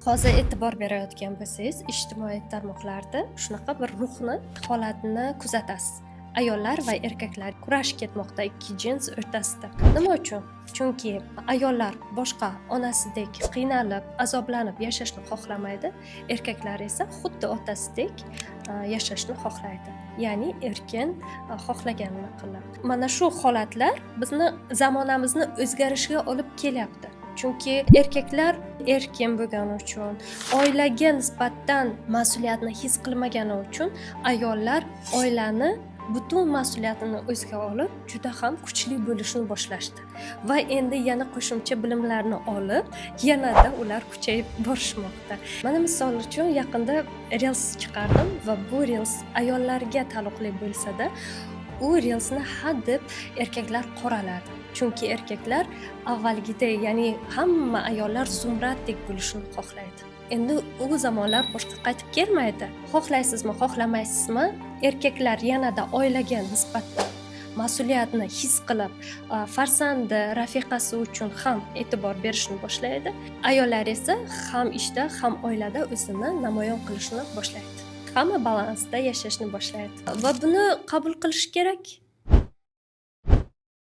Hozir e'tibor berayotgan bo'lsangiz, ijtimoiy tarmoqlarda shunaqa bir ruhni holatini kuzatasiz. Ayollar va erkaklar kurashib ketmoqda ikki jins o'rtasida. Nima uchun? Chunki ayollar boshqa onasidek qiynalib, azoblanib yashashni xohlamaydi, erkaklar esa xuddi otasidek yashashni xohlaydi. Ya'ni erkin xohlaganini qiladi. Mana shu holatlar bizni zamonamizni o'zgarishiga olib kelyapti. Chunki erkaklar erkin bo'lgani uchun, oilaga nisbatan mas'uliyatni his qilmagani uchun ayollar oilani butun mas'uliyatini o'ziga olib, juda ham kuchli bo'lishni boshlashdi. Va endi yana qo'shimcha bilimlarni olib, yanada ular kuchayib borishmoqda. Mana misol uchun yaqinda Reels chiqardim va bu Reels ayollarga taalluqli bo'lsa-da, u Reelsni hadeb erkaklar qoraladi. Chunki erkaklar avvalgiday, ya'ni hamma ayollar Zumraddek bo'lishni xohlaydi. Endi u zamonlar boshqa qaytib kelmaydi. Xohlaysizmi, xohlamaysizmi, erkaklar yanada oilaga nisbatan mas'uliyatni his qilib, farzandi, rafiqasi uchun ham e'tibor berishni boshlaydi. Ayollar esa ham ishda, ham oilada o'zini namoyon qilishni boshlaydi. Hamma balansda yashashni boshlaydi va buni qabul qilish kerak.